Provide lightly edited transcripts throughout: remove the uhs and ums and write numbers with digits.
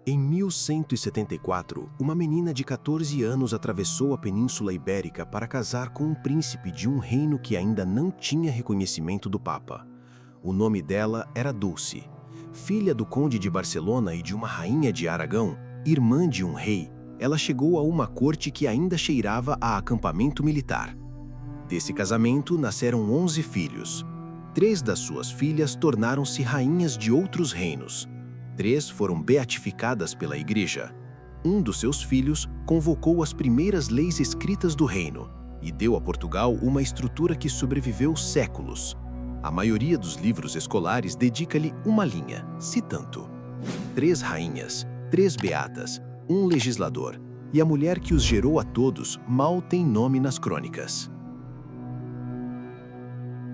Em 1174, uma menina de 14 anos atravessou a Península Ibérica para casar com um príncipe de um reino que ainda não tinha reconhecimento do Papa. O nome dela era Dulce. Filha do conde de Barcelona e de uma rainha de Aragão, irmã de um rei, ela chegou a uma corte que ainda cheirava a acampamento militar. Desse casamento nasceram 11 filhos. 3 das suas filhas tornaram-se rainhas de outros reinos. 3 foram beatificadas pela Igreja. Um dos seus filhos convocou as primeiras leis escritas do reino e deu a Portugal uma estrutura que sobreviveu séculos. A maioria dos livros escolares dedica-lhe uma linha, citando: 3 rainhas, 3 beatas, um legislador, e a mulher que os gerou a todos mal tem nome nas crônicas.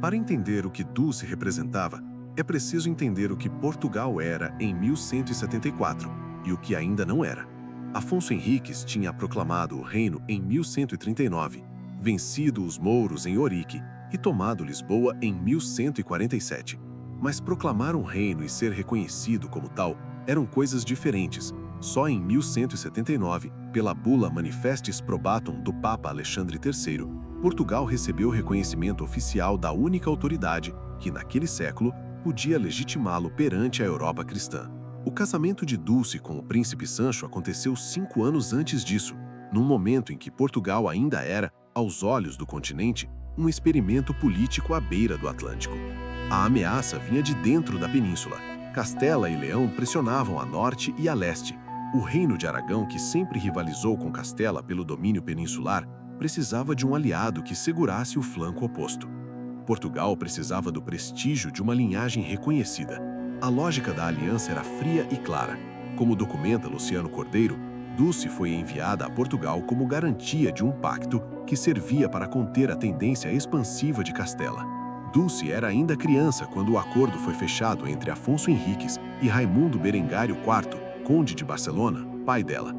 Para entender o que Dulce representava, é preciso entender o que Portugal era em 1174 e o que ainda não era. Afonso Henriques tinha proclamado o reino em 1139, vencido os mouros em Ourique e tomado Lisboa em 1147. Mas proclamar um reino e ser reconhecido como tal eram coisas diferentes. Só em 1179, pela bula Manifestis Probatum do Papa Alexandre III, Portugal recebeu o reconhecimento oficial da única autoridade que, naquele século, podia legitimá-lo perante a Europa cristã. O casamento de Dulce com o príncipe Sancho aconteceu 5 anos antes disso, num momento em que Portugal ainda era, aos olhos do continente, um experimento político à beira do Atlântico. A ameaça vinha de dentro da península. Castela e Leão pressionavam a norte e a leste. O reino de Aragão, que sempre rivalizou com Castela pelo domínio peninsular, precisava de um aliado que segurasse o flanco oposto. Portugal precisava do prestígio de uma linhagem reconhecida. A lógica da aliança era fria e clara. Como documenta Luciano Cordeiro, Dulce foi enviada a Portugal como garantia de um pacto que servia para conter a tendência expansiva de Castela. Dulce era ainda criança quando o acordo foi fechado entre Afonso Henriques e Raimundo Berengário IV, conde de Barcelona, pai dela.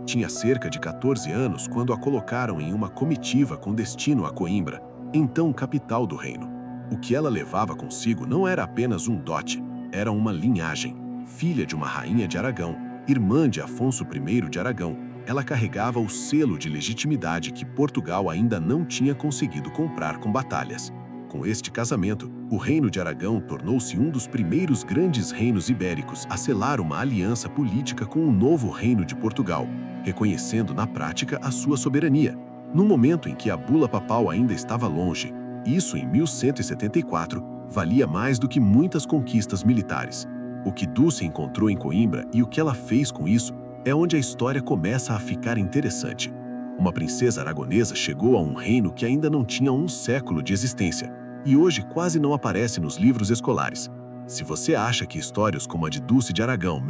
Tinha cerca de 14 anos quando a colocaram em uma comitiva com destino a Coimbra, então capital do reino. O que ela levava consigo não era apenas um dote, era uma linhagem. Filha de uma rainha de Aragão, irmã de Afonso I de Aragão, ela carregava o selo de legitimidade que Portugal ainda não tinha conseguido comprar com batalhas. Com este casamento, o reino de Aragão tornou-se um dos primeiros grandes reinos ibéricos a selar uma aliança política com o novo reino de Portugal, reconhecendo na prática a sua soberania. No momento em que a bula papal ainda estava longe, isso em 1174, valia mais do que muitas conquistas militares. O que Dulce encontrou em Coimbra e o que ela fez com isso é onde a história começa a ficar interessante. Uma princesa aragonesa chegou a um reino que ainda não tinha um século de existência e hoje quase não aparece nos livros escolares. Se você acha que histórias como a de Dulce de Aragão...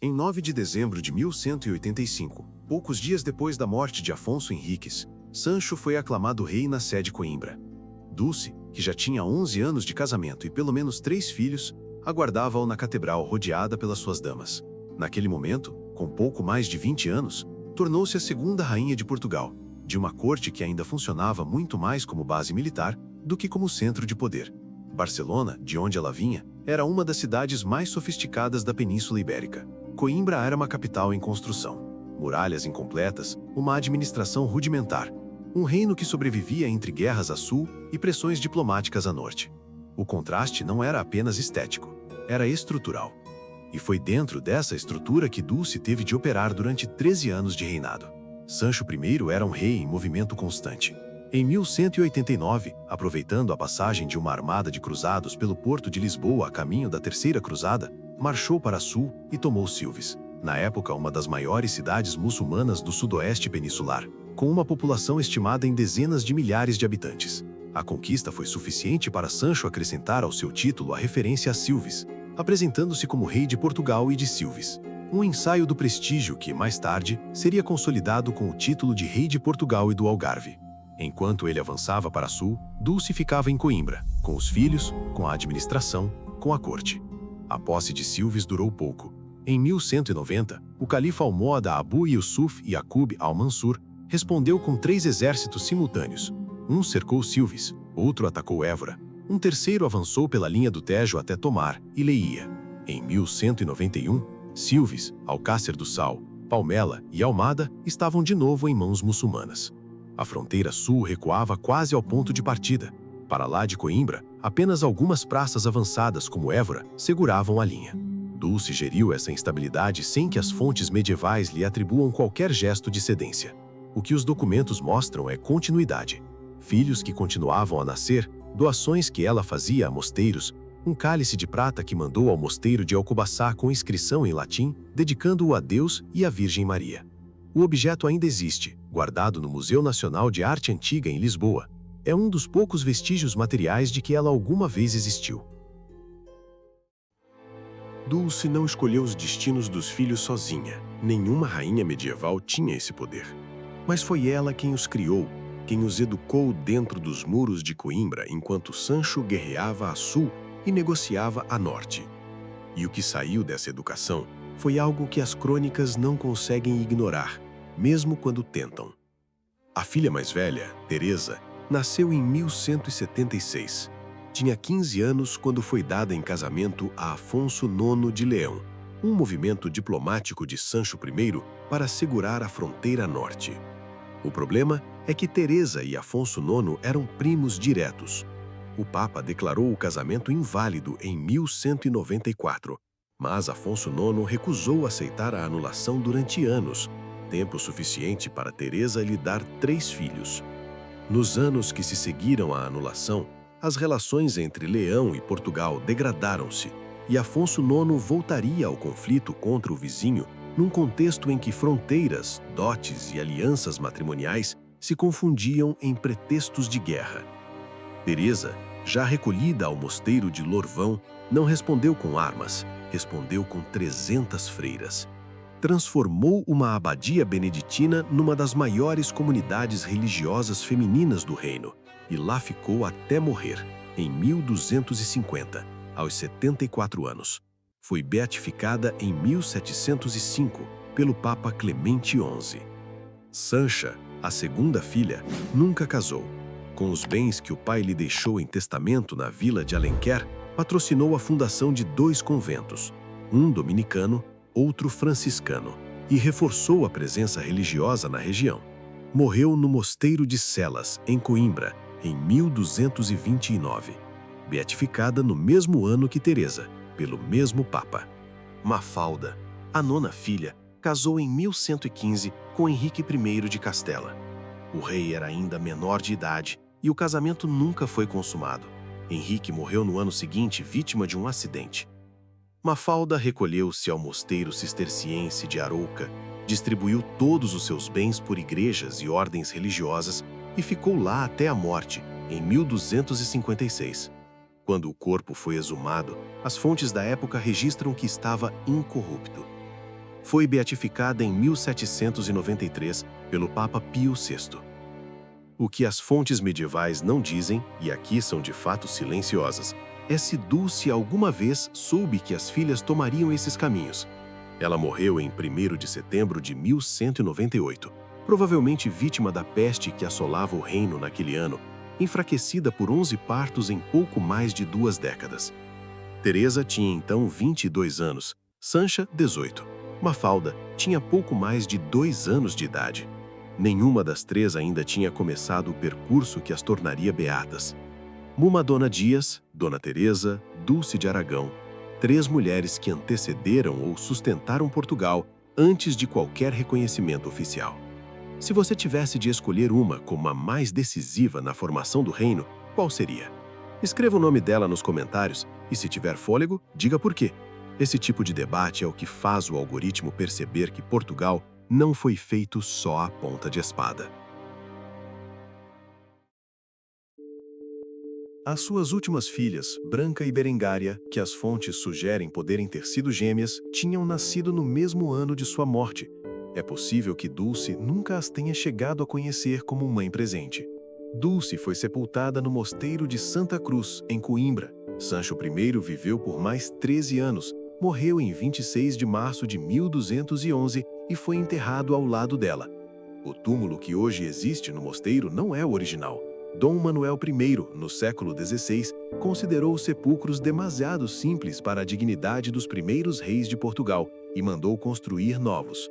Em 9 de dezembro de 1185, poucos dias depois da morte de Afonso Henriques, Sancho foi aclamado rei na sede Coimbra. Dulce, que já tinha 11 anos de casamento e pelo menos 3 filhos, aguardava-o na catedral rodeada pelas suas damas. Naquele momento, com pouco mais de 20 anos, tornou-se a segunda rainha de Portugal, de uma corte que ainda funcionava muito mais como base militar do que como centro de poder. Barcelona, de onde ela vinha, era uma das cidades mais sofisticadas da Península Ibérica. Coimbra era uma capital em construção, muralhas incompletas, uma administração rudimentar, um reino que sobrevivia entre guerras a sul e pressões diplomáticas a norte. O contraste não era apenas estético, era estrutural. E foi dentro dessa estrutura que Dulce teve de operar durante 13 anos de reinado. Sancho I era um rei em movimento constante. Em 1189, aproveitando a passagem de uma armada de cruzados pelo porto de Lisboa a caminho da Terceira Cruzada, marchou para sul e tomou Silves, na época uma das maiores cidades muçulmanas do sudoeste peninsular, com uma população estimada em dezenas de milhares de habitantes. A conquista foi suficiente para Sancho acrescentar ao seu título a referência a Silves, apresentando-se como rei de Portugal e de Silves. Um ensaio do prestígio que, mais tarde, seria consolidado com o título de rei de Portugal e do Algarve. Enquanto ele avançava para sul, Dulce ficava em Coimbra, com os filhos, com a administração, com a corte. A posse de Silves durou pouco. Em 1190, o califa almohada Abu Yusuf Yaqub al-Mansur respondeu com 3 exércitos simultâneos. Um cercou Silves, outro atacou Évora, um terceiro avançou pela linha do Tejo até Tomar e Leia. Em 1191, Silves, Alcácer do Sal, Palmela e Almada estavam de novo em mãos muçulmanas. A fronteira sul recuava quase ao ponto de partida. Para lá de Coimbra, apenas algumas praças avançadas como Évora seguravam a linha. Dulce geriu essa instabilidade sem que as fontes medievais lhe atribuam qualquer gesto de cedência. O que os documentos mostram é continuidade. Filhos que continuavam a nascer, doações que ela fazia a mosteiros, um cálice de prata que mandou ao mosteiro de Alcobaçá com inscrição em latim, dedicando-o a Deus e à Virgem Maria. O objeto ainda existe, guardado no Museu Nacional de Arte Antiga em Lisboa. É um dos poucos vestígios materiais de que ela alguma vez existiu. Dulce não escolheu os destinos dos filhos sozinha. Nenhuma rainha medieval tinha esse poder. Mas foi ela quem os criou, quem os educou dentro dos muros de Coimbra enquanto Sancho guerreava a sul e negociava a norte. E o que saiu dessa educação foi algo que as crônicas não conseguem ignorar, mesmo quando tentam. A filha mais velha, Teresa, nasceu em 1176. Tinha 15 anos quando foi dada em casamento a Afonso IX de Leão, um movimento diplomático de Sancho I para segurar a fronteira norte. O problema é que Teresa e Afonso IX eram primos diretos. O Papa declarou o casamento inválido em 1194, mas Afonso IX recusou aceitar a anulação durante anos, tempo suficiente para Teresa lhe dar 3 filhos. Nos anos que se seguiram à anulação, as relações entre Leão e Portugal degradaram-se, e Afonso IX voltaria ao conflito contra o vizinho num contexto em que fronteiras, dotes e alianças matrimoniais se confundiam em pretextos de guerra. Teresa, já recolhida ao mosteiro de Lorvão, não respondeu com armas, respondeu com 300 freiras. Transformou uma abadia beneditina numa das maiores comunidades religiosas femininas do reino, e lá ficou até morrer, em 1250, aos 74 anos. Foi beatificada em 1705 pelo Papa Clemente XI. Sancha, a segunda filha, nunca casou. Com os bens que o pai lhe deixou em testamento na vila de Alenquer, patrocinou a fundação de 2 conventos, um dominicano, outro franciscano, e reforçou a presença religiosa na região. Morreu no mosteiro de Celas, em Coimbra, em 1229, beatificada no mesmo ano que Teresa, pelo mesmo Papa. Mafalda, a 9ª filha, casou em 1115 com Henrique I de Castela. O rei era ainda menor de idade e o casamento nunca foi consumado. Henrique morreu no ano seguinte vítima de um acidente. Mafalda recolheu-se ao mosteiro cisterciense de Arouca, distribuiu todos os seus bens por igrejas e ordens religiosas e ficou lá até a morte, em 1256. Quando o corpo foi exumado, as fontes da época registram que estava incorrupto. Foi beatificada em 1793 pelo Papa Pio VI. O que as fontes medievais não dizem, e aqui são de fato silenciosas, é se Dulce alguma vez soube que as filhas tomariam esses caminhos. Ela morreu em 1º de setembro de 1198, provavelmente vítima da peste que assolava o reino naquele ano, enfraquecida por 11 partos em pouco mais de 2 décadas. Teresa tinha então 22 anos, Sancha 18. Mafalda tinha pouco mais de 2 anos de idade. Nenhuma das 3 ainda tinha começado o percurso que as tornaria beatas. Muma Dona Dias, Dona Teresa, Dulce de Aragão, 3 mulheres que antecederam ou sustentaram Portugal antes de qualquer reconhecimento oficial. Se você tivesse de escolher uma como a mais decisiva na formação do reino, qual seria? Escreva o nome dela nos comentários e, se tiver fôlego, diga por quê. Esse tipo de debate é o que faz o algoritmo perceber que Portugal não foi feito só à ponta de espada. As suas últimas filhas, Branca e Berengária, que as fontes sugerem poderem ter sido gêmeas, tinham nascido no mesmo ano de sua morte. É possível que Dulce nunca as tenha chegado a conhecer como mãe presente. Dulce foi sepultada no mosteiro de Santa Cruz, em Coimbra. Sancho I viveu por mais 13 anos, morreu em 26 de março de 1211 e foi enterrado ao lado dela. O túmulo que hoje existe no mosteiro não é o original. Dom Manuel I, no século XVI, considerou os sepulcros demasiado simples para a dignidade dos primeiros reis de Portugal e mandou construir novos.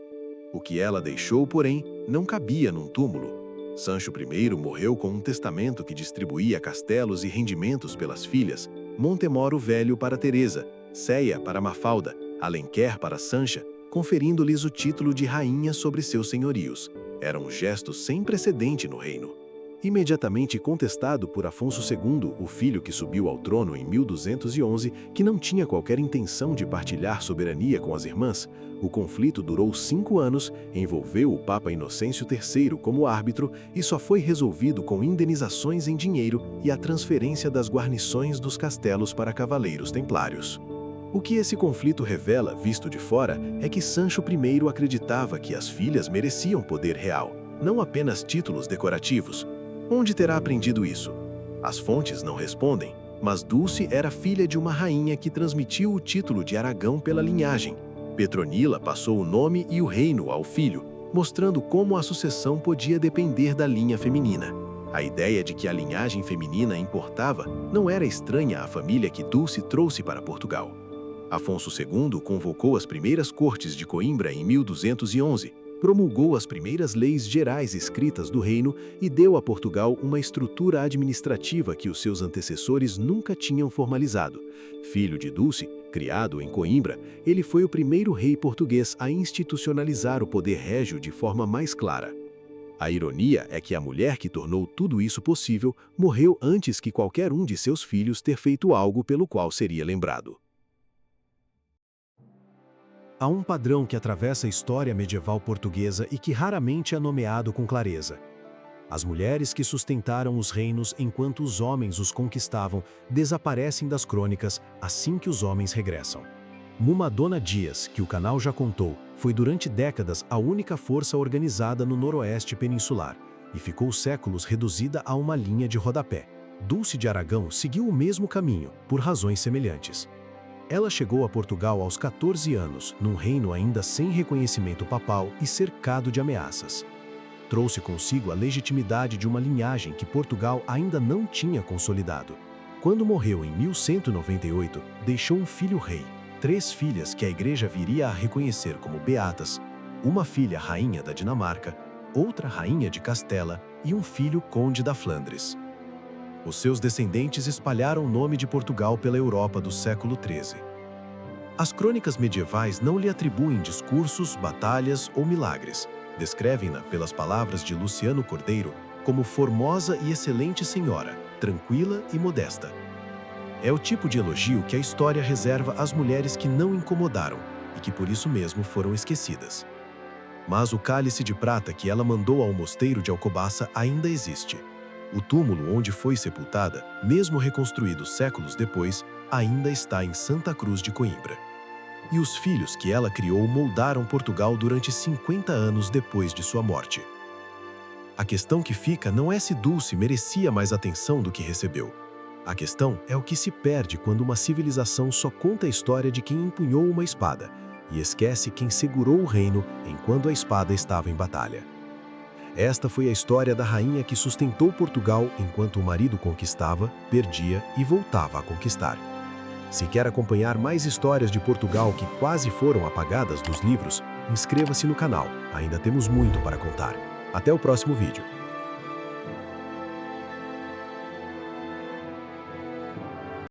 O que ela deixou, porém, não cabia num túmulo. Sancho I morreu com um testamento que distribuía castelos e rendimentos pelas filhas, Montemoro Velho para Teresa, Ceia para Mafalda, Alenquer para Sancha, conferindo-lhes o título de rainha sobre seus senhorios. Era um gesto sem precedente no reino. Imediatamente contestado por Afonso II, o filho que subiu ao trono em 1211, que não tinha qualquer intenção de partilhar soberania com as irmãs, o conflito durou 5 anos, envolveu o Papa Inocêncio III como árbitro e só foi resolvido com indenizações em dinheiro e a transferência das guarnições dos castelos para cavaleiros templários. O que esse conflito revela, visto de fora, é que Sancho I acreditava que as filhas mereciam poder real, não apenas títulos decorativos. Onde terá aprendido isso? As fontes não respondem, mas Dulce era filha de uma rainha que transmitiu o título de Aragão pela linhagem. Petronila passou o nome e o reino ao filho, mostrando como a sucessão podia depender da linha feminina. A ideia de que a linhagem feminina importava não era estranha à família que Dulce trouxe para Portugal. Afonso II convocou as primeiras cortes de Coimbra em 1211, promulgou as primeiras leis gerais escritas do reino e deu a Portugal uma estrutura administrativa que os seus antecessores nunca tinham formalizado. Filho de Dulce, criado em Coimbra, ele foi o primeiro rei português a institucionalizar o poder régio de forma mais clara. A ironia é que a mulher que tornou tudo isso possível morreu antes que qualquer um de seus filhos ter feito algo pelo qual seria lembrado. Há um padrão que atravessa a história medieval portuguesa e que raramente é nomeado com clareza. As mulheres que sustentaram os reinos enquanto os homens os conquistavam desaparecem das crônicas assim que os homens regressam. Mumadona Dias, que o canal já contou, foi durante décadas a única força organizada no noroeste peninsular e ficou séculos reduzida a uma linha de rodapé. Dulce de Aragão seguiu o mesmo caminho, por razões semelhantes. Ela chegou a Portugal aos 14 anos, num reino ainda sem reconhecimento papal e cercado de ameaças. Trouxe consigo a legitimidade de uma linhagem que Portugal ainda não tinha consolidado. Quando morreu em 1198, deixou um filho rei, 3 filhas que a Igreja viria a reconhecer como beatas, uma filha rainha da Dinamarca, outra rainha de Castela e um filho conde da Flandres. Os seus descendentes espalharam o nome de Portugal pela Europa do século XIII. As crônicas medievais não lhe atribuem discursos, batalhas ou milagres. Descrevem-na, pelas palavras de Luciano Cordeiro, como formosa e excelente senhora, tranquila e modesta. É o tipo de elogio que a história reserva às mulheres que não incomodaram e que por isso mesmo foram esquecidas. Mas o cálice de prata que ela mandou ao mosteiro de Alcobaça ainda existe. O túmulo onde foi sepultada, mesmo reconstruído séculos depois, ainda está em Santa Cruz de Coimbra. E os filhos que ela criou moldaram Portugal durante 50 anos depois de sua morte. A questão que fica não é se Dulce merecia mais atenção do que recebeu. A questão é o que se perde quando uma civilização só conta a história de quem empunhou uma espada e esquece quem segurou o reino enquanto a espada estava em batalha. Esta foi a história da rainha que sustentou Portugal enquanto o marido conquistava, perdia e voltava a conquistar. Se quer acompanhar mais histórias de Portugal que quase foram apagadas dos livros, inscreva-se no canal, ainda temos muito para contar. Até o próximo vídeo.